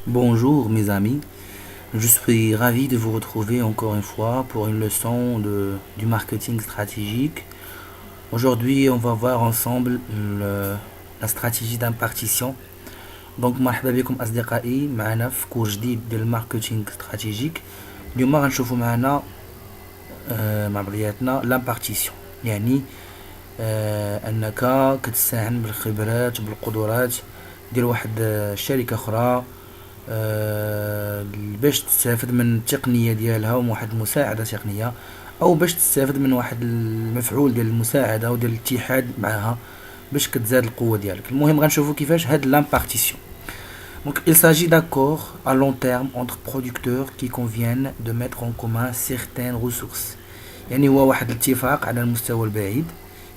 Bonjour mes amis, je suis ravi de vous retrouver encore une fois pour une leçon du marketing stratégique. Aujourd'hui, on va voir ensemble la stratégie d'impartition. Donc مرحبا بكم أصدقائي معنا في كورس جديد ديال الماركتينغ استراتيجيك. اليوم غنشوفوا معنا مع بعضياتنا لامبارتيسيون، يعني انك كتستعن بالخبرات وبالقدرات ديال واحد الشركة اخرى باش تستافد من التقنيه ديالها ومن واحد المساعده تقنيه، او باش تستافد من واحد المفعول ديال المساعده وديال الاتحاد معها باش كتزاد القوه ديالك. المهم غنشوفوا كيفاش هاد لامبارتيسيون. Donc il s'agit d'accords à long terme entre producteurs qui conviennent de mettre en commun certaines ressources. يعني هو واحد الاتفاق على المستوى البعيد،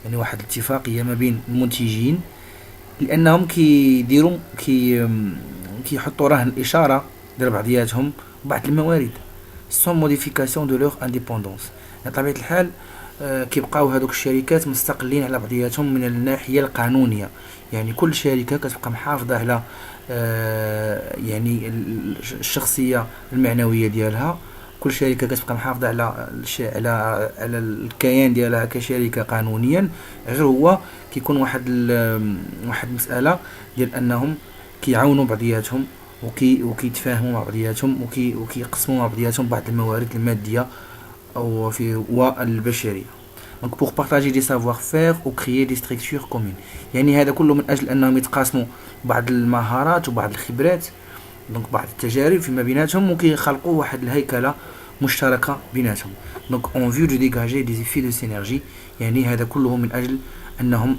يعني واحد الاتفاقيه ما بين المنتجين لانهم كيديروا كيحطوا رهن الاشاره ديال بعضياتهم بعض الموارد سون موديفيكاسيون دو لور انديبوندونس. يعني طبيعه الحال كيبقاو هذوك الشركات مستقلين على بعضياتهم من الناحيه القانونيه، يعني كل شركه كتبقى محافظه على يعني الشخصيه المعنويه ديالها. كل شركه كتبقى محافظه على الكيان ديالها كشركه قانونيا، غير هو كيكون واحد المساله ديال انهم كيعاونوا بعضياتهم وكيتفاهموا مع بعضياتهم وكيقسموا مع بعضياتهم بعض الموارد الماديه او والبشريه. دونك بور بارطاجي دي سافوار فير او كريي دي ستركتور كومون، يعني هذا كله من اجل انهم يتقاسموا بعض المهارات وبعض الخبرات، دونك بعض التجارب فيما بيناتهم وكيخلقوا واحد الهيكله مشتركه بيناتهم. دونك اون فيو دو ديغاجي دي زيفي دو سينرجي، يعني هذا كله من اجل انهم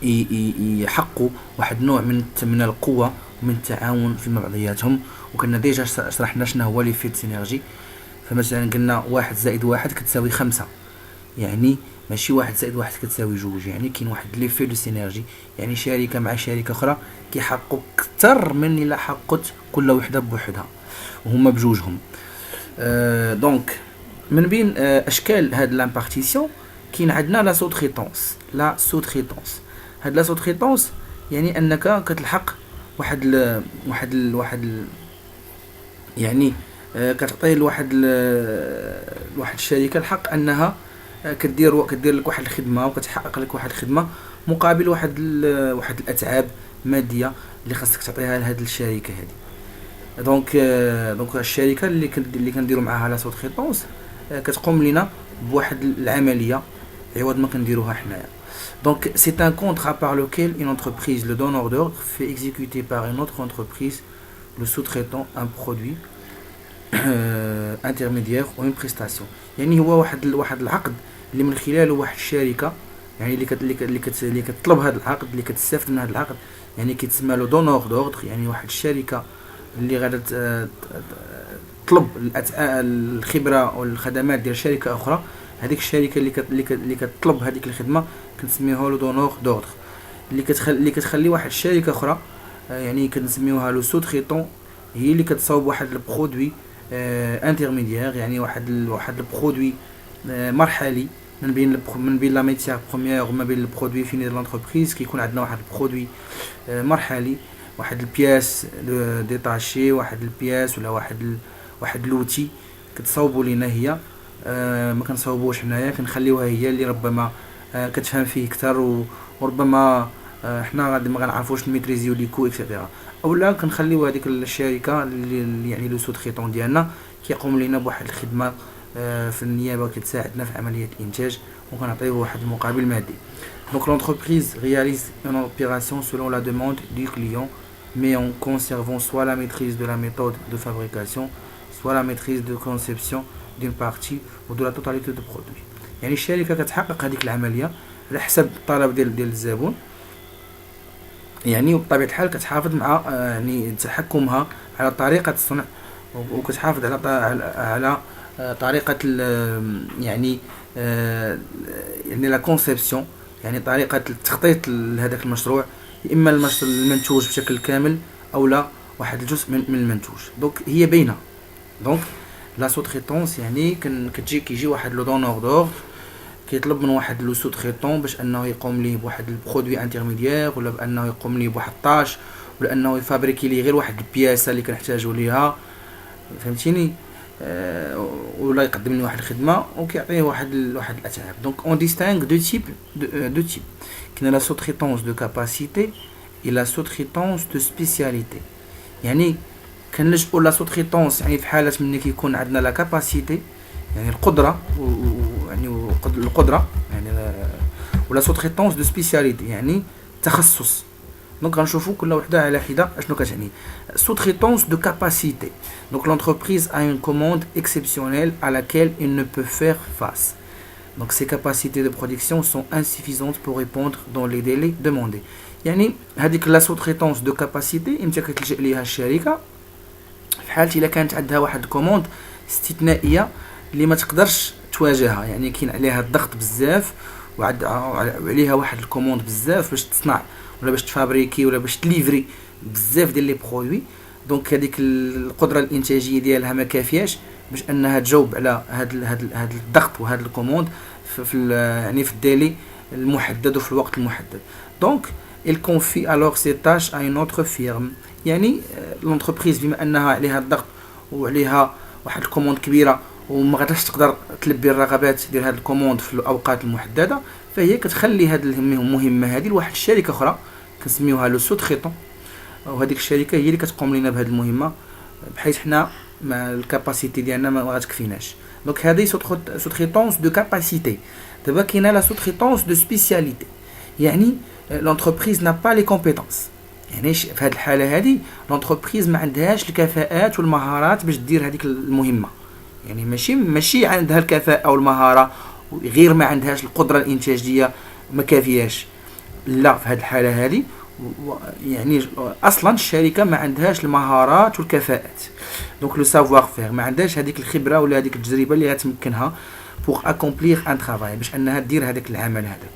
يحققوا واحد النوع من القوه ومن التعاون فيما بعضياتهم. وكنا ديجا شرحنا شنو هو لي فيد سينرجي. فمثلا قلنا 1+1 كتساوي 5، يعني ماشي 1+1 كتساوي 2، يعني كاين واحد لي فيد دو سينرجي، يعني شركه مع شركه اخرى كيحققوا اكثر من الا حققت كل وحده بوحدها وهما بجوجهم. دونك من بين اشكال هاد لامبارتيسيون كاين عندنا لا سوتريتونس. هاد لا سوتريتونس يعني انك كتلحق واحد يعني كتعطي لواحد الشركه الحق انها كدير لك واحد الخدمه وكتحقق لك واحد الخدمه مقابل واحد الاتعاب ماديه اللي خاصك تعطيها لهاد الشركه هذه. دونك الشركه اللي كنديروا معاها لا سوتريتونس كتقوم لنا بواحد العمليه عوض ما كنديروها حنايا. Donc c'est un contrat par lequel une entreprise, le donneur d'ordre, fait exécuter par une autre entreprise, le sous-traitant, un produit intermédiaire ou une prestation. يعني هو واحد العقد اللي من خلاله واحد الشركه، يعني اللي كتطلب هذا العقد، اللي كتستافد من هذا العقد، يعني كيتسمى له دونور دوردر، يعني واحد الشركه اللي غادا تطلب الخبره والخدمات ديال شركه اخرى. هذيك الشركه اللي كتطلب هذيك الخدمه كنسميوها لو دونور دوردر. اللي كتخلي واحد الشركه اخرى يعني كنسميوها لو سوتريتون، هي اللي كتصاوب واحد البرودوي انترميديير، يعني واحد البرودوي مرحلي من بين لا ميتيير بروميير وما بين البرودوي فيني ديال لونتربريز. كيكون عندنا واحد البرودوي مرحلي، واحد البياس ديتاشي، واحد البياس ولا واحد لوتي كتصاوبوا لينا هي. ما كنصاوبوش حنايا، كنخليوها هي اللي ربما كتفهم فيه اكثر، وربما حنا غادي ما غنعرفوش نميتريزيو ليكو اكسيتيرا، اولا كنخليو هذيك الشركه اللي يعني لو سوتريتون ديالنا كيقوم لينا بواحد الخدمه في النيابه كتساعدنا في عمليه الانتاج وكنعطيوه واحد المقابل مادي. Donc l'entreprise réalise une opération selon la demande du client, mais en conservant soit la maîtrise de la méthode de fabrication, soit la maîtrise de conception d'une partie ou de la totalité du produit. يعني الشركه كتحقق هذيك العمليه على حسب الطلب ديال الزبون، يعني بطبيعه الحال كتحافظ مع يعني تحكمها على طريقه الصنع، وكتحافظ على طريقه يعني يعني لا كونسيبسيون، يعني طريقه التخطيط لهذاك المشروع، اما المنتوج بشكل كامل او لا واحد الجزء من المنتوج. دونك هي باينه. دونك لا سوتريتونس يعني كيجي واحد لو دونور دور كيطلب من واحد لو سوتريتون باش انه يقوم ليه بواحد البرودوي انترميديير، ولا بانه يقوم ليه بواحد الطاش، ولا انه يفابريكي لي غير واحد البياسه اللي كنحتاجو ليها، فهمتيني؟ ولا يقدم لي واحد الخدمه وكيعطيه واحد الاتعاب. دونك اون ديستانغ دو تيب كاين لا سوتريتونس دو كاباسيتي اي لا سوتريتونس دو سبيسياليتي. يعني كنلجؤوا لا سوتريتونس يعني في حاله ملي كيكون عندنا لا كاباسيتي يعني القدره يعني القدره يعني ولا سوتريتونس دو سبيسياليتي يعني تخصص. دونك غنشوفوا كل وحده على حده اشنو كتعني. sous-traitance de capacité. Donc l'entreprise a une commande exceptionnelle à laquelle il ne peut faire face. Donc ses capacités de production sont insuffisantes pour répondre dans les délais demandés. يعني هذيك لا sous-traitance de capacité امتى كتلجأ ليها الشركه في حالة الا كانت عندها واحد كوموند استثنائيه اللي ما تقدرش تواجهها، يعني كاين عليها الضغط بزاف وعليها واحد الكوموند بزاف باش تصنع ولا باش تفابريكي ولا باش تليفري بزاف ديال لي برودوي. دونك هذيك القدره الانتاجيه ديالها ما كافياش باش انها تجاوب على هاد الضغط وهاد الكوموند في يعني في الديلي المحدد وفي الوقت المحدد. دونك il confie alors ses tâches à une autre firme. يعني لونتربريز بما انها عليها الضغط وعليها واحد الكوموند كبيره وما غاداش تقدر تلبي الرغبات ديال هاد الكوموند في الاوقات المحدده، فهي كتخلي هاد المهمه هذه لواحد الشركه اخرى كنسميوها لو سوتريتون، وهذيك الشركه هي اللي كتقوم لنا بهاد المهمه بحيث حنا مع الكاباسيتي ديالنا ما غاتكفيناش. دونك هذه سوتريتونس دو كاباسيتي. دابا كاينه لا سوتريتونس دو سبيسياليتي، يعني لونتربريز نا با لي كومبيتونس. يعني في هذه الحاله هذه لونتربريز ما عندهاش الكفاءات والمهارات باش دير هذيك المهمه، يعني ماشي عندها الكفاءه والمهاره غير ما عندهاش القدره الانتاجيه ما كافياش، لا في هذه الحاله هذه يعني اصلا الشركه ما عندهاش المهارات والكفاءات. دونك لو سافوار فير ما عندهاش هذيك الخبره ولا هذيك التجربه اللي غتمكنها pour accomplir un travail باش انها دير هذاك العمل هذاك.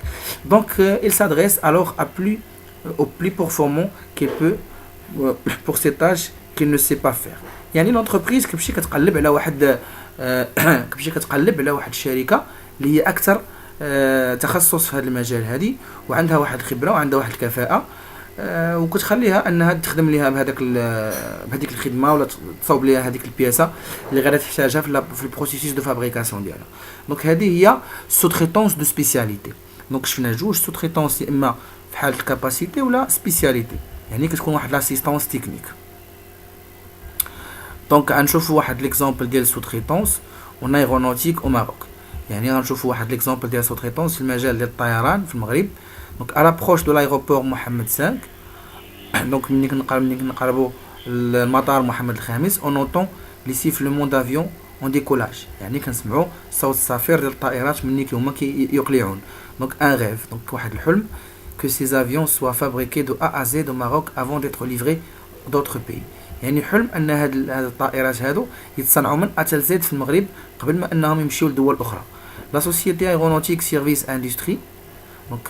دونك il s'adresse alors au plus performant qu'il peut pour ces tâches qu'il ne sait pas faire. يعني l'entreprise كتمشي كتقلب على واحد الشركه اللي هي اكثر تخصص في هذا المجال هذه وعندها واحد الخبره وعندها واحد الكفاءه، وكتخليها انها تخدم ليها بهذيك الخدمه ولا تصاوب ليها هذيك البياسه اللي غادي تحتاجها في البروسيسوس دو فابريكاسيون ديالها. دونك هذه هي سوتريتونس دو سبيسياليتي. دونك شفنا جوج سوتريتونس، يا اما في حاله الكاباسيتي ولا سبيسياليتي، يعني كتكون واحد لاسيستونس تكنيك. دونك غنشوفوا واحد ليكزامبل ديال سوتريتونس اون ايرونوتيك او ماروك. يعني غنشوفوا واحد ليكزامبل ديال سوتريتونس في المجال ديال الطيران في المغرب. دونك على بروش دو لايروبور محمد 5. دونك ملي كنقربوا المطار محمد الخامس اون نوطون لي سيفلمون دافيون اون ديكولاج، يعني كنسمعوا صوت الصفير ديال الطائرات ملي هما كيقلعون. دونك ان غيف، دونك واحد الحلم que ces avions soient fabriqués de A à Z au Maroc avant d'être livrés d'autres pays. يعني حلم ان هاد الطائرات هادو يتصنعوا من A حتى Z في المغرب قبل ما انهم يمشيو لدول اخرى. لا سوسيتي ايرونوتيك سيرفيس اندستري، دونك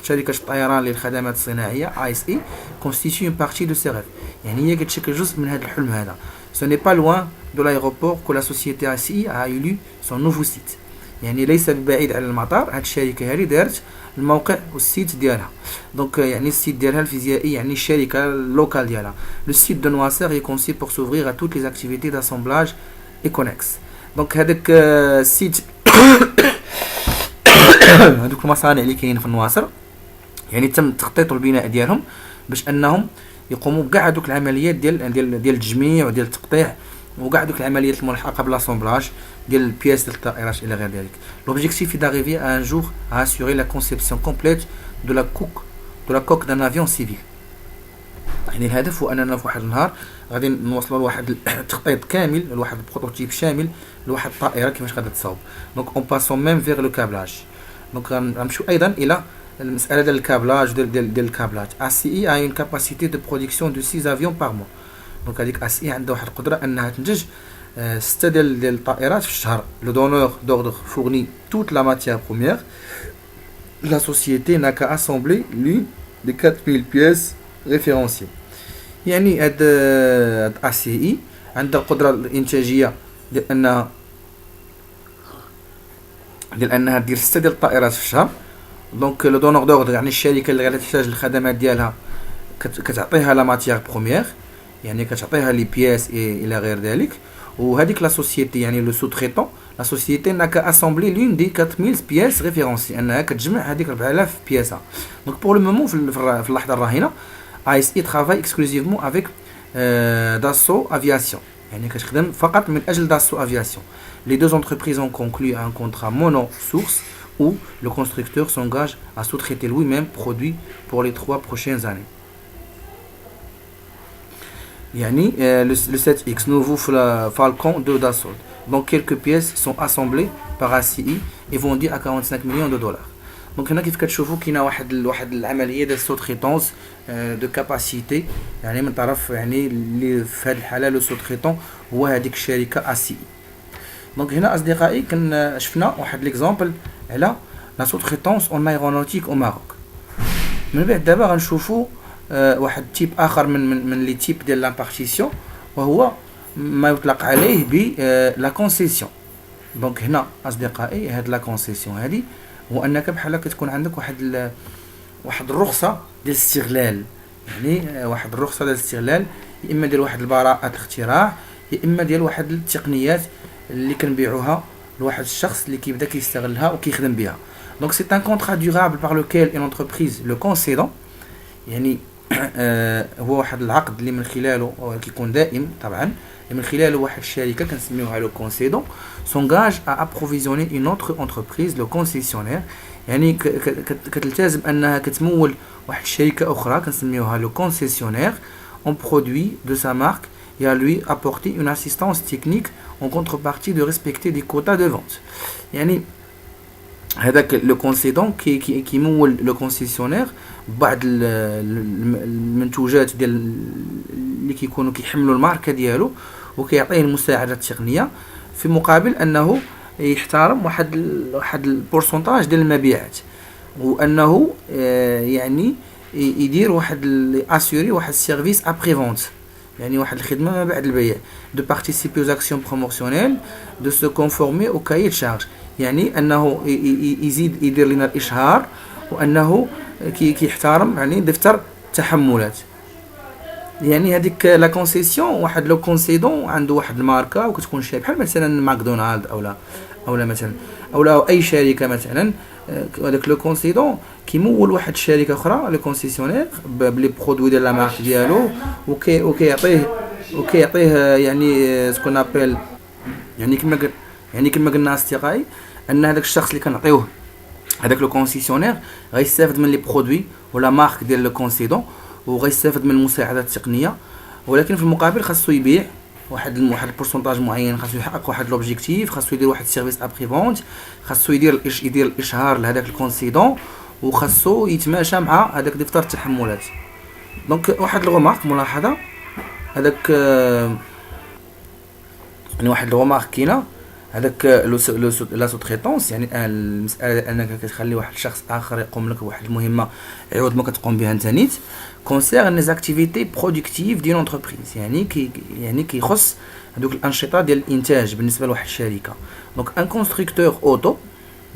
شركه الطيران للخدمات الصناعيه ASI constitue une partie de ces rêves. يعني هي كتشكل جزء من هذا الحلم هذا. Ce n'est pas loin de l'aéroport que la société ASI a élu son nouveau site. يعني ليس ببعيد على المطار هاد الشركه هذه دارت الموقع والسيت ديالها. دونك يعني السيت ديالها الفيزيائي يعني الشركه اللوكال ديالها. لو سيت دو نواسير est conçu pour s'ouvrir à toutes les activités d'assemblage et connexes. دونك هذاك السيت هذوك المصانع اللي كاين في النواصر يعني تم تخطيط البناء ديالهم باش انهم يقوموا بكاع هذوك العمليات ديال التجميع وديال التقطيع وكاع هذوك العمليات الملحقه بالاسامبلاج ديال البياس ديال الطائرات الى غير ذلك. لوبجيكتيف داريفي ان جور ا اسيوري لا كونسيبسيون كومبليت دو لا كوك دان افيون سيفيل. يعني الهدف هو اننا في واحد النهار غادي نوصلوا لواحد التخطيط كامل لواحد البروتوتيب شامل لواحد الطائره كيفاش غادي تصاوب. دونك اون باسون ميم فيغ لو كابلاج. دونك غنمشيو ايضا الى المساله ديال الكابلاج ديال الكابلات. ACI a une capacité de production de 6 avions par mois. دونك هذيك ACI عندها واحد القدره انها تنتج 6 ديال الطائرات في الشهر. لو دونور دوردر فورني toute la matière première. La société n'a qu'à assembler l'une des 4000 pièces référenciées. يعني هاد ACI عندها القدره الانتاجيه ديال انها دير 6 ديال الطائرات في الشهر. دونك لو دونور دوردر يعني الشركه اللي غادي تحتاج الخدمات ديالها كتعطيها لا ماتيير بروميير، يعني كتعطيها لي بياس الى غير ذلك. وهذيك لا سوسيتي يعني لو سو تريتون، لا سوسيتي انها كاسامبلي لون دي 4000 بياس ريفيرونسي، انها كتجمع هذيك 4000 بياسه. دونك بور لو مومون في اللحظه الراهنه ASI travaille exclusivement avec Dassault Aviation، يعني كتخدم فقط من اجل Dassault Aviation. Les deux entreprises ont conclu un contrat mono-source où le constructeur s'engage à sous-traiter lui-même produit pour les 3 prochaines années. Yani, le 7X nouveau Falcon de Dassault, donc quelques pièces sont assemblées par ACI et vendues à 45 millions de dollars. Donc هنا كيف كتشوفوا كاينه واحد العمليه ديال سوتريتونس دو كاباسيتي، يعني من طرف يعني اللي في هذه الحاله لو سوتريتون هو هذيك الشركه ACI. دونك هنا اصدقائي كان شفنا واحد ليكزامبل على لا سوتريتونس اون ايرونوتيك او ماروك. من بعد دابا غنشوفوا واحد تيب اخر من لي تيب ديال لامبارتيسيون، وهو ما يطلق عليه ب لا كونسيسيون. دونك هنا اصدقائي هاد لا كونسيسيون هادي هو انك بحال كتكون عندك واحد الرخصه ديال الاستغلال، يعني واحد الرخصه ديال الاستغلال، يا اما ديال واحد البراءه اختراع، يا اما ديال واحد التقنيات اللي كنبيعوها لواحد الشخص اللي كيبدا كيستغلها وكيخدم بها. دونك سي ان كونترا دورابل بار لوكيل اون انتربريز لو كونسيدون، يعني هو واحد العقد اللي من خلاله كيكون دائم طبعا، اللي من خلاله واحد الشركه كنسميوها لو كونسيدون سونغاج ا ابروفيزيوني اون اوتر انتربريز لو كونسيسيونير، يعني كتلتزم انها كتمول واحد الشركه اخرى كنسميوها لو كونسيسيونير اون برودوي دو سا مارك et à lui apporter une assistance technique en contrepartie de respecter des quotas de vente. يعني هذاك لو كونسيدون كيمول لو كونسيسيونير بعض المنتوجات ديال اللي كيكونوا كيحملوا الماركه ديالو، وكيعطيه المساعده التقنيه في مقابل انه يحترم واحد البورسونتاج ديال المبيعات، وانه يعني يدير واحد اسيوري واحد السيرفيس ابري فونت، يعني واحد الخدمه ما بعد البيع، دو بارتيسيبي aux actions promotionnelles de se conformer au cahier de charge، يعني انه يزيد يدير لنا الاشهار، وانه كيحترم يعني دفتر التحملات. يعني هذيك لا كونسيسيون واحد لو كونسيدون عنده واحد الماركه وكتكون شي بحال مثلا ماكدونالد اولا مثلا اولا اي شركه مثلا، هذاك لو كونسيدون كيمول واحد الشركه اخرى لو كونسيسيونير بلي برودوي ديال لا مارك ديالو، وكيعطيه يعني سكون ابل، يعني كما قلنا اصدقائي ان هذاك الشخص اللي كنعطيوه هذاك لو كونسيسيونير غيستافد من لي برودوي ولا مارك ديال لو كونسيدون، وغيستافد من المساعدات التقنيه، ولكن في المقابل خاصو يبيع واحد البورسونتاج معين، خاصو يحقق واحد لوبجيكتيف، خاصو يدير واحد السيرفيس ابري فونت، خاصو يدير الاشهار لهذاك الكونسيدون، وخاصو يتماشى مع هذاك دفتر التحملات. دونك واحد الغومارك ملاحظه هذاك يعني واحد الغومارك كاينه هذاك لا سوتريتونس، يعني المساله انك كتخلي واحد الشخص اخر يقوم لك بواحد المهمه عوض ما كتقوم بها انت نيت، كونسيرن لي زاكتيفيتي برودكتيف ديال لونتربريز، يعني كيخص هذوك الانشطه ديال الانتاج بالنسبه لواحد الشركه. دونك ان كونستركتور اوتو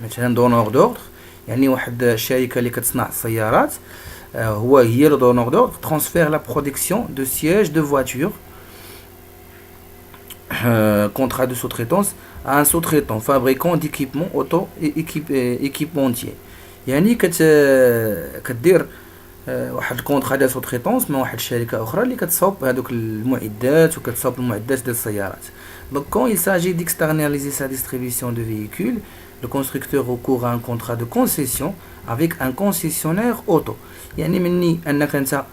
مثلا دونور دوردر، يعني واحد الشركه اللي كتصنع السيارات، هي لو دونور دوردر ترانسفير لا برودكسيون دو سياج دو فواتور contrat de sous-traitance à un sous-traitant fabricant d'équipements auto équipementier، يعني كدير واحد الكونطرا ديال سوتريتونس مع واحد الشركه اخرى اللي كتصاوب هذوك المعدات وكتصاوب المعدات ديال السيارات. Donc quand il s'agit d'externaliser sa distribution de véhicules, le constructeur recourt à un contrat de concession avec un concessionnaire auto، يعني مني انك انت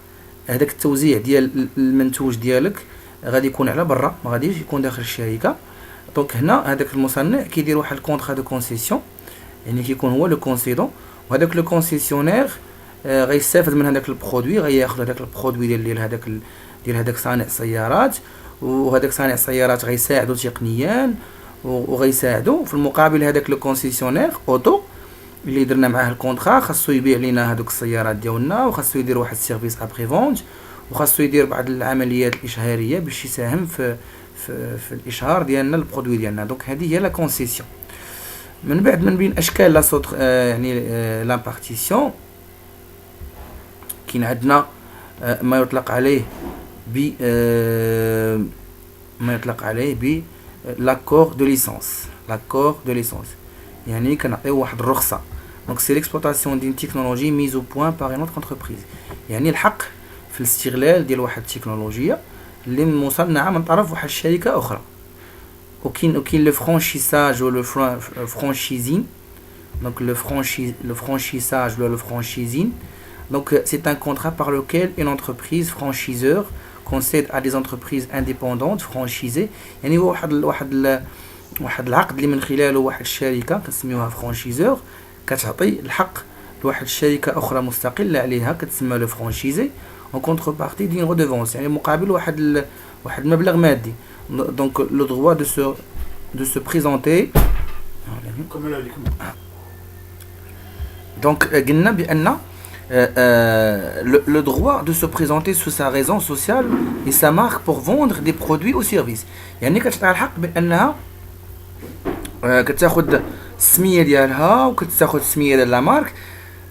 هذاك التوزيع ديال المنتوج ديالك غادي يكون على برا، ما غاديش يكون داخل الشركه. دونك هنا هذاك المصنع كيدير واحد الكونطرا دو كونسيسيون، يعني كيكون هو لو كونسيدون، وهذاك لو كونسيسيونير غيستافد من هذاك البرودوي، غياخذ هذاك البرودوي ديال هذاك صانع السيارات، وهذاك صانع السيارات غيساعدو تقنيا وغيساعدو في المقابل هذاك لو كونسيسيونير اوتو اللي درنا معاه الكونطرا خاصو يبيع لينا هذوك السيارات ديالنا، وخاصو يدير واحد السيرفيس ابري فونت، وخاصو يدير بعض العمليات الاشهاريه باش يساهم في الاشهار ديالنا البرودوي ديالنا. دونك هذه هي لا كونسيسيون. من بعد من بين اشكال لا يعني لامبارتيسيون كاين عندنا ما يطلق عليه ب ما يطلق عليه ب l'accord de licence. l'accord de licence يعني كنعطيو واحد الرخصة. donc c'est l'exploitation d'une technologie mise au point par une autre entreprise. يعني الحق في الاستغلال ديال واحد التكنولوجيا اللي مصنعة من طرف واحد الشركة أخرى. وكاين لو فرانشيساج و لو فرانشيزين. donc le franchissage ou le franchising. donc c'est un contrat par lequel une entreprise franchiseur concède à des entreprises indépendantes franchisées. يعني هو واحد العقد اللي من خلاله واحد الشركة كنسميوها فرانشيزور كتعطي الحق لواحد الشركة أخرى مستقلة عليها كتسمى لو فرانشيزي en contrepartie d'une redevance يعني مقابل واحد المبلغ مادي. donc le droit de se présenter. donc قلنا بأن le droit de se présenter sous sa raison sociale et sa marque pour vendre des produits ou services. يعني كتعطي الحق بأنها كتاخد السمية ديالها وكتاخد السمية ديال لا مارك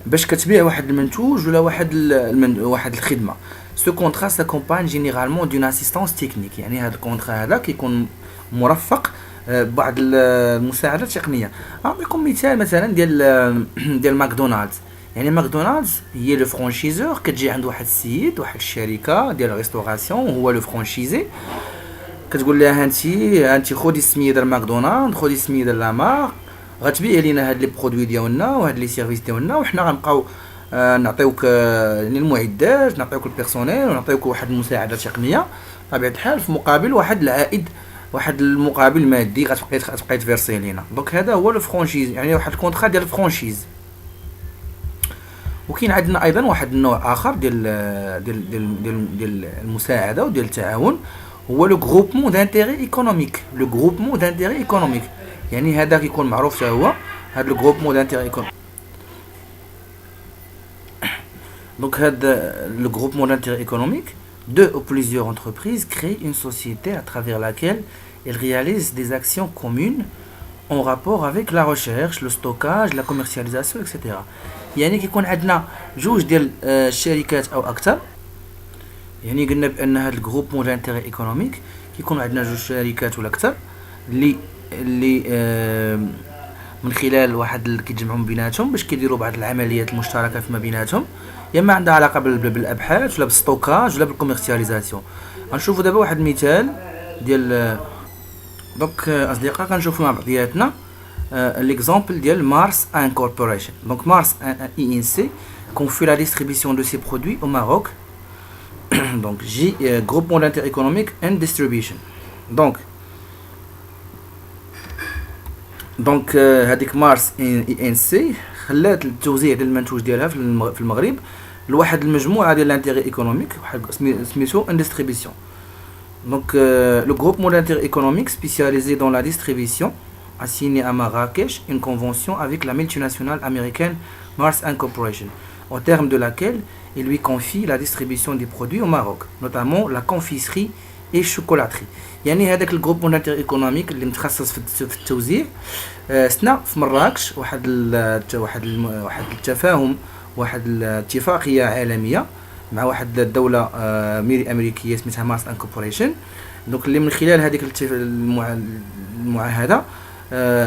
باش كتبيع واحد المنتوج ولا واحد الخدمة. ce contrat s'accompagne généralement d'une assistance technique. يعني هذا الكونترا هذا كيكون مرفق بعض المساعدة التقنية. أعطيكم مثال مثلا ديال ماكدونالدز. يعني ماكدونالدز هي لو فرانشيزور كتجي عند واحد السيد واحد الشركة ديال ريستوراسيون هو لو فرانشيزي كتقول لها انت خدي السميه ديال ماكدونالدز خدي السميه ديال لا مارك غتبيع لينا هاد لي برودوي ديالنا وهاد لي سيرفيس ديالنا وحنا غنبقاو نعطيوك يعني المعدات نعطيوك البيرسونيل ونعطيوك واحد المساعده تقنيه بطبيعه الحال في مقابل واحد العائد واحد المقابل مادي غتبقاي تفيرسي لينا. دونك هذا هو لو فرانشيز يعني واحد الكونطرا ديال الفرانشيز. وكاين عندنا ايضا واحد النوع اخر ديال المساعده وديال التعاون هو لو غروبمون دانتيري ايكونوميك. لو غروبمون دانتيري ايكونوميك يعني هذا كيكون معروف حتى هو هذا لو غروبمون دانتيري ايكونوميك. دونك هذا لو غروبمون دانتيري ايكونوميك deux ou plusieurs entreprises créent une société à travers laquelle elles réalisent des actions communes en rapport avec la recherche, le stockage, la commercialisation, etc. يعني كيكون عندنا جوج ديال الشركات او اكثر. يعني قلنا بان هذا الجروب مو دانتيري ايكونوميك كيكون عندنا جوج شركات ولا اكثر اللي من خلال واحد كيتجمعوا بيناتهم باش كيديروا بعض العمليات المشتركه فيما بيناتهم يا اما عندها علاقه بالابحاث ولا بالستوكاج ولا بالكوميرسياليزاسيون. غنشوفوا دابا واحد المثال ديال دونك اصدقاء غنشوفوا مع بعضياتنا l'exemple de Mars Incorporation. Donc Mars INC qu'on fait la distribution de ses produits au Maroc. donc J groupement d'intérêt économique and distribution. donc هذيك مارس INC خلات التوزيع ديال المنتوج ديالها في المغرب لواحد المجموعه ديال الانتيري ايكونوميك واحد سميتو ان ديستريبيسيون. donc le groupement d'intérêt économique spécialisé dans la distribution a signé à Marrakech une convention avec la multinationale américaine Mars Incorporation, au terme de laquelle il lui confie la distribution des produits au Maroc, notamment la confiserie et chocolaterie. يعني هذاك الجروب d'intérêt économique اللي متخصص في التوزيع سنا في مراكش واحد التفاهم واحد الاتفاقيه عالميه مع واحد الدوله امريكيه سميتها مارس انكوربوريشن. دونك اللي من خلال هذيك المعاهده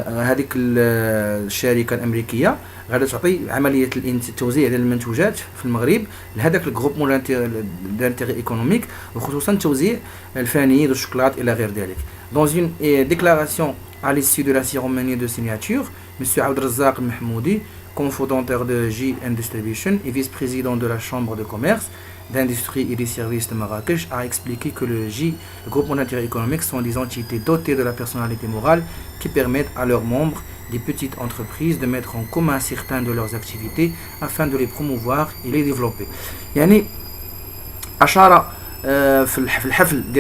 هذيك الشركه الامريكيه غادا تعطي عمليه التوزيع ديال المنتوجات في المغرب لهذاك الجروب دانتيري ايكونوميك وخصوصا توزيع الفاني دو الشوكولات الى غير ذلك. dans une déclaration à l'issue de la cérémonie de signature, monsieur Abdelrazak Mahmoudi, cofondateur de JN Distribution et vice-président de la Chambre de commerce, d'industrie et des services de Marrakech, a expliqué que le groupement d'intérêt économique sont des entités dotées de la personnalité morale qui permettent à leurs membres des petites entreprises de mettre en commun certaines de leurs activités afin de les promouvoir et les développer. يعني أشار في الحفل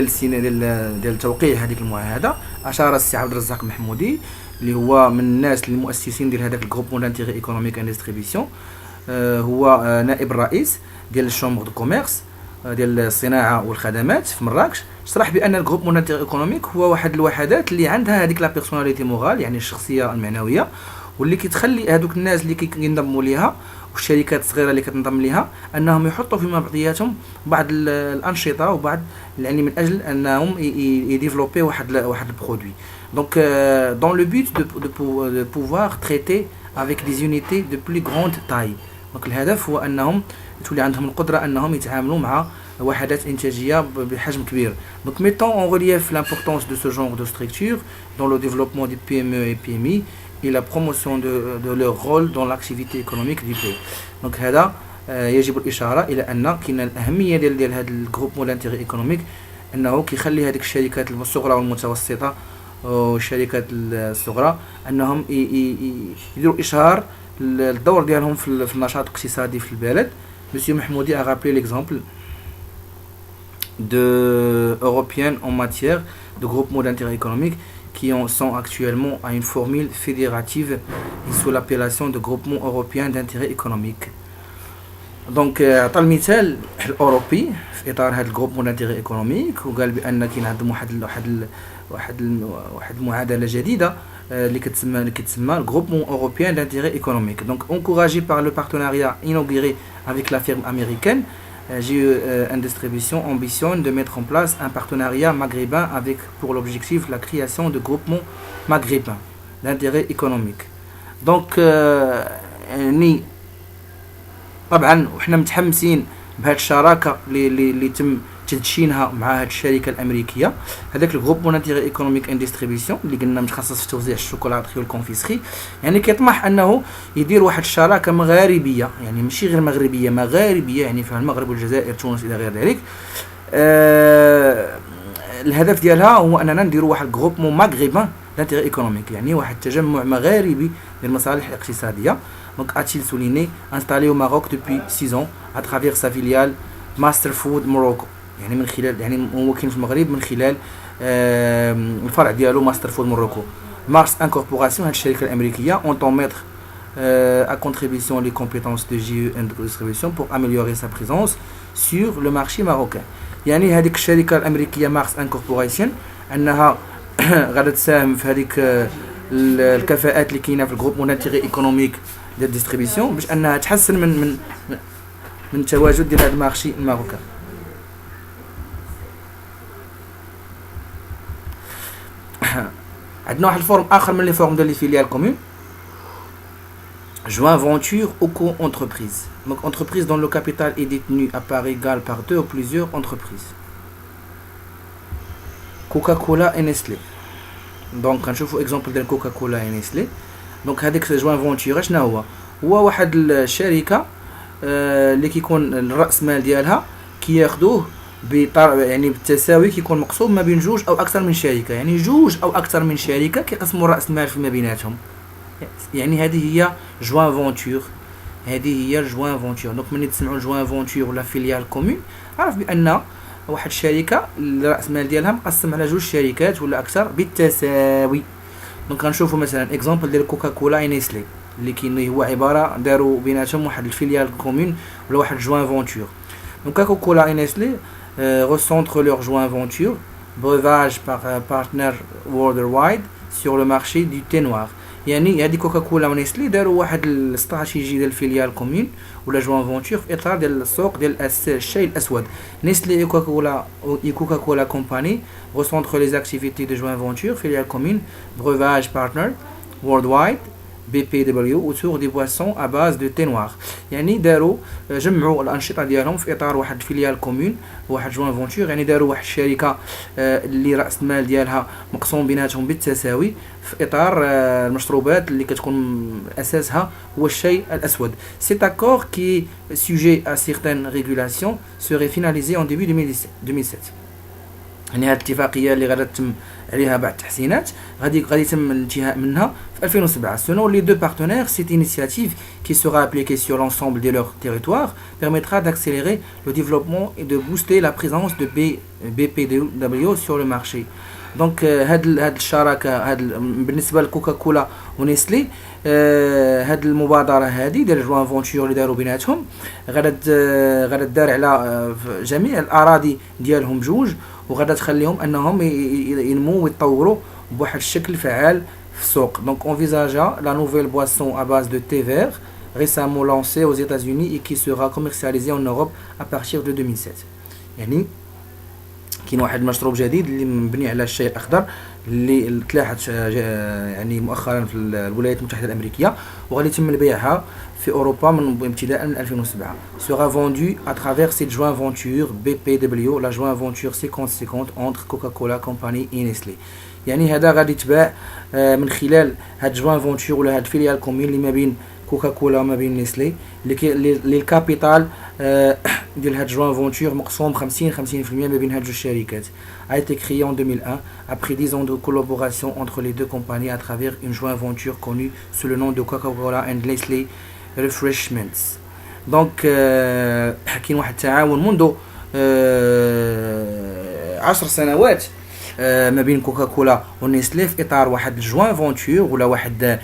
ديال توقيع هذيك المعاهده اشار السي عبد الرزاق محمودي اللي هو من الناس المؤسسين ديال هذاك الجروب دانتيري ايكونوميك اند ديستريبيسيون. هو نائب الرئيس ديال الشومبر دو كوميرس ديال الصناعه والخدمات في مراكش. شرح بان الجروب دانتيري ايكونوميك هو واحد الوحدات اللي عندها هذيك لا بيرسوناليتي مورال يعني الشخصيه المعنويه واللي كتخلي هذوك الناس اللي كينضموا ليها والشركات الصغيره اللي كتنضم ليها انهم يحطوا فيما بعضياتهم بعض الانشطه وبعض يعني من اجل انهم يديفلوبي واحد البرودوي. Donc, dans le but de pouvoir traiter avec des unités de plus grande taille. Donc, الهدف هو أنهم تولي عندهم القدرة أنهم يتعاملوا مع وحدات إنتاجية بحجم كبير. Donc, mettons en relief l'importance de ce genre de structure dans le développement des PME et PMI et la promotion de leur rôle dans l'activité économique du pays. Donc, هذا يجب الإشارة إلى أن كاين الأهمية ديال هذا الجروبمون دانتيغي إيكونوميك أنه كيخلي هذيك الشركات الصغرى والمتوسطة والشركات الصغرى انهم يديروا اشهار الدور ديالهم في النشاط الاقتصادي في البلد. Monsieur Mahmoudi a rappelé l'exemple de européennes en matière de groupements d'intérêt économique qui sont actuellement à une formule fédérative sous l'appellation de groupement européen d'intérêt économique. دونك عطى المثال الاوروبي في اطار هذا الجروب دانتيغي ايكونوميك وقال بان كاين عندهم واحد المعادله جديده اللي كتسمى الجروبمون اوروبيان d'intérêt économique. Donc encouragé par le partenariat inauguré avec la firme américaine GE Distribution ambitionne de mettre en place un partenariat maghrébin avec pour l'objectif la création de groupements maghrébins d'intérêt économique. Donc يعني طبعا وحنا متحمسين بهذه الشراكه اللي تم تدشينها مع هذه الشركه الامريكيه. هذاك الجروب مونتيغي ايكونوميك ان ديستريبيسيون اللي قلنا متخصص في توزيع الشوكولاتري والكونفيسري يعني كيطمح انه يدير واحد الشراكه مغاربيه يعني ماشي غير مغربيه مغاربيه يعني فيها المغرب والجزائر تونس الى غير ذلك. الهدف ديالها هو اننا نديروا واحد الجروب مغربان دانتيغي ايكونوميك يعني واحد التجمع مغاربي للمصالح الاقتصاديه. Donc a-t-il souligné, installé au Maroc depuis 6 ans à travers sa filiale Master Food Morocco. يعني من خلال يعني هو كاين في المغرب من خلال الفرع ديالو ماستر فود موروكو. Mars Incorporation هذه الشركه الامريكيه entend mettre à contribution les compétences de GE Distribution pour améliorer sa présence sur le marché marocain. يعني هذيك الشركه الامريكيه مارس انكوربوريشن انها غادا تساهم في هذيك الكفاءات اللي كاينه في الجروب مونتيغي ايكونوميك ديال ديستريبيسيون باش انها تحسن من التواجد ديال هذا المارشي الماروكان. عندنا واحد الفورم اخر من لي فورم ديال لي فيليال كومون joint venture ou co-entreprise. Donc entreprise dont le capital est détenu à part égale par deux ou plusieurs entreprises. Coca-Cola et Nestlé. Donc غنشوفوا اكزامبل ديال كوكاكولا و نيسلي. دونك هذيك جوان فونتور شنو هو واحد الشركه اللي كيكون الراس مال ديالها كياخذوه يعني بالتساوي كيكون مقسوم ما بين جوج او اكثر من شركه يعني جوج او اكثر من شركه كيقسموا راس المال فيما بيناتهم. يعني هذه هي جوان فونتور جوان فونتور. دونك ملي تسمعوا جوان فونتور ولا فيليال كومون عرف بان واحد الشركه راس المال ديالها مقسم على جوج شركات ولا اكثر بالتساوي. دونك غنشوفوا مثلا اكزامبل ديال كوكاكولا نيسلي اللي كاين هو عباره داروا بيناتهم واحد الفيليال كومون ولا واحد جوان فونتور. دونك كوكاكولا نيسلي recentrent leur joint venture breuvage par partner worldwide sur le marché du thé noir. يعني هذه كوكاكولا ونيسلي داروا واحد الاستراتيجي ديال الفيليال كومون ولا جوان فونتور في اطار ديال السوق ديال الشاي الاسود. نيسلي كوكاكولا كومباني recentre les activités de joint venture filiale commune breuvage partner worldwide BPW autour des boissons à base de thé noir. يعني داروا جمعوا الانشطه ديالهم في اطار واحد فيليال كومون واحد جوان فونتور يعني داروا واحد الشركه اللي راس المال ديالها مقسوم بيناتهم بالتساوي في اطار المشروبات اللي كتكون اساسها هو الشاي الاسود. Cet accord qui est sujet à certaines régulations serait finalisé en début 2007. يعني هذه الاتفاقيه اللي غادا تتم عليها بعض التحسينات غادي يتم الانتهاء منها في 2007. Selon les deux partenaires, cette initiative qui sera appliquée sur l'ensemble de leur territoire permettra d'accélérer le développement et de booster la présence de BPW sur le marché. دونك هاد الشراكه بالنسبه لكوكاكولا ونيسلي هاد المبادره هذه ديال جوان فونتور اللي داروا بيناتهم غادا دار على جميع الاراضي ديالهم بجوج وغادا تخليهم انهم ينمو ويتطوروا بواحد الشكل فعال في السوق. دونك envisagea la nouvelle boisson à base de thé vert récemment lancé aux États-Unis et qui sera commercialisé en Europe à partir de 2007. يعني كاين واحد المشروب جديد اللي مبني على الشاي الاخضر اللي تلاحت يعني مؤخرا في الولايات المتحده الامريكيه وغادي يتم بيعها في اوروبا من ابتداء من 2007. sera vendu à travers cette joint venture BPW la joint venture 50-50 entre Coca-Cola Company et Nestlé. يعني هذا غادي يتباع من خلال هاد جوان فونتور ولا هاد فيليال كومين اللي ما بين كوكاكولا وما بين نيسلي اللي الكابيتال ديال هاد جوان فونتور مقسوم 50% ما بين هاد جوج الشركات. a été créé en 2001 après 10 ans de collaboration entre les deux compagnies à travers une joint venture connue sous le nom de Coca-Cola and Nestlé Refreshments. donc كاين واحد التعاون منذ 10 سنوات ما بين كوكاكولا ونيسلي في اطار واحد الجوان فونتور ولا واحد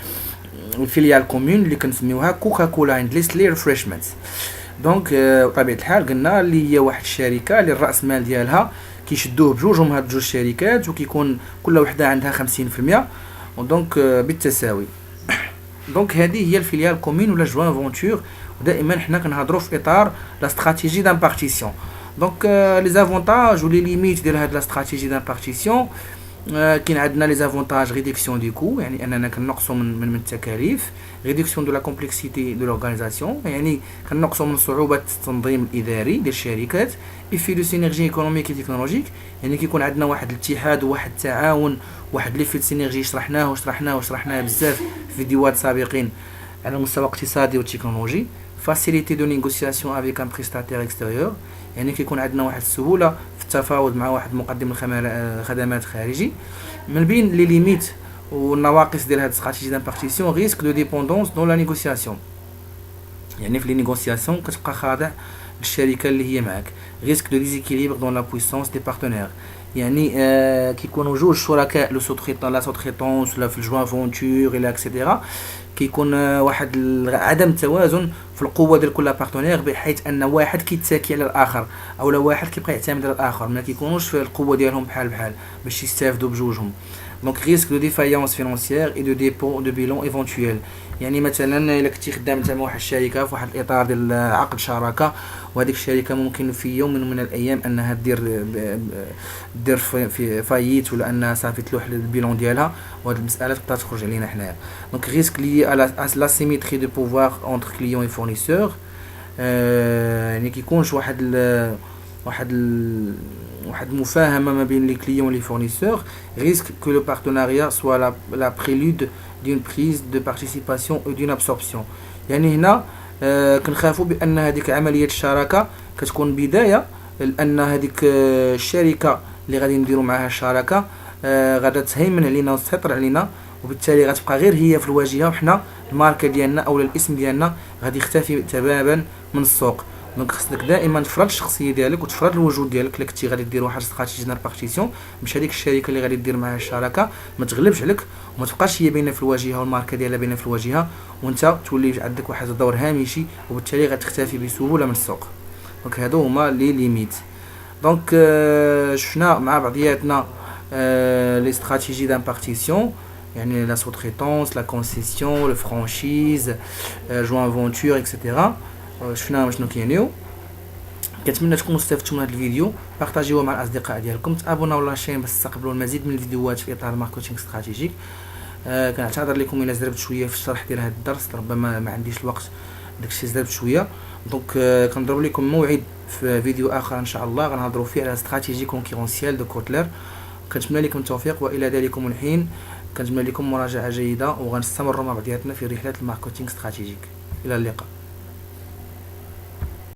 الفيليال كومون اللي كنسميوها كوكاكولا اند نيسلي ريفريشمنتس. دونك بطبيعه الحال قلنا اللي هي واحد الشركه اللي الراس مال ديالها كيشدوه بجوجهم هاد جوج الشركات وكيكون كل وحده عندها 50% دونك بالتساوي. دونك هذه هي الفيليال كومون ولا جوان فونتور ودائما حنا كنهضروا في اطار لا استراتيجي دامبارتيسيون. دونك لي زافونتاج و لي ليميت ديال هاد لا استراتيجي دامبارتيسيون كاين عندنا لي زافونتاج ريدكسيون دي كو يعني اننا كنقصوا من التكاليف ريدكسيون دو لا كومبلكسيتي دو لورغانيزاسيون يعني كنقصوا من صعوبه التنظيم الاداري ديال الشركات ايفي دو سينيرجي ايكونوميك تكنولوجيك يعني كيكون عندنا واحد الاتحاد وواحد التعاون واحد لي فيت سينيرجي شرحناه بزاف في فيديوهات سابقين على المستوى الاقتصادي والتكنولوجي. فاسيليتي دو نيغوسياسيون افيك ان بريستاتير اكستيريور يعني كيكون عندنا واحد السهوله في التفاوض مع واحد مقدم الخدمات خارجي. من بين لي ليميت والنواقص ديال هاد استراتيجي دامبارتيسيون ريسك دو ديبوندونس دون لا نيغوسياسيون يعني في لي نيغوسياسيون كتبقى خاضع للشركه اللي هي معاك. ريسك دو ديزيكيليبر دون لا بويسونس دي بارتنير يعني كيكونوا جوج شركاء لو سوتريتون لا سوتريتونس ولا في الجوان فونتور الى اكسيتيرا كيكون واحد عدم توازن في القوه ديال كل بارتنير بحيث ان واحد كيتساكي على الاخر او لا واحد كيبقى يعتمد على الاخر ما كيكونوش في القوه ديالهم بحال باش يستافدوا بجوجهم. دونك ريسك دو ديفايونس فينانسيير اي دو ديبو دو بيلون ايفونتويل يعني مثلا الا كنتي خدام انت مع واحد الشركه في واحد الاطار ديال عقد شراكه وهذيك الشركه ممكن في يوم من الايام انها دير في فايت ولا انها صافي تلوح البيلون ديالها وهاد المساله تقدر تخرج علينا حنايا. دونك ريسك لي لا سيميتري دو بوفوار اونتر كليون اي فورنيسور يعني كيكونش واحد المفاهمه ما بين لي كليون لي فورنيسور. ريسك كو لو بارتناريا سوا لا بريلود دون بريز دو بارتيسيباسيون او دون ابسوربسيون يعني هنا كنخافوا بان هذيك عمليه الشراكه كتكون بدايه لان هذيك الشركه اللي غادي نديروا معها الشراكه غادا تهيمن علينا وتسيطر علينا وبالتالي غتبقى غير هي في الواجهه وحنا الماركه ديالنا او الاسم ديالنا غادي يختفي تماما من السوق. دونك خصك دائما تفرض الشخصيه ديالك وتفرض الوجود ديالك. الا كنتي غادي دير واحد استراتيجي دامبارتيسيون مش هذيك الشركه اللي غادي دير معها الشراكه ما تغلبش عليك وما تبقاش هي باينه في الواجهه والماركه ديالها باينه في الواجهه وانت تولي عندك واحد الدور هامشي وبالتالي غتختفي بسهوله من السوق. دونك هادو هما لي ليميت. دونك شفنا مع بعضياتنا لي استراتيجي دامبارتيسيون يعني لا سوتريتونس لا كونسيسيون لو فرانشيز جوان فونتور اكسيتيرا شفنا شنو كاينيو. كنتمنى تكونوا استفدتوا من هذا الفيديو بارطاجيوه مع الاصدقاء ديالكم تابوناو لاشين باش تستقبلوا المزيد من الفيديوهات في اطار الماركتينغ استراتيجيك. كنعتذر لكم الا زربت شويه في الشرح ديال هذا الدرس ربما ما عنديش الوقت داكشي زربت شويه. دونك كنضرب لكم موعد في فيديو اخر ان شاء الله غنهضروا فيه على استراتيجي كونكورونسيال دو كوتلر. كنتمنى لكم التوفيق والى ذلكم الحين كنتمنى لكم مراجعه جيده وغنستمروا مع بعضياتنا في رحله الماركتينغ استراتيجيك. الى اللقاء.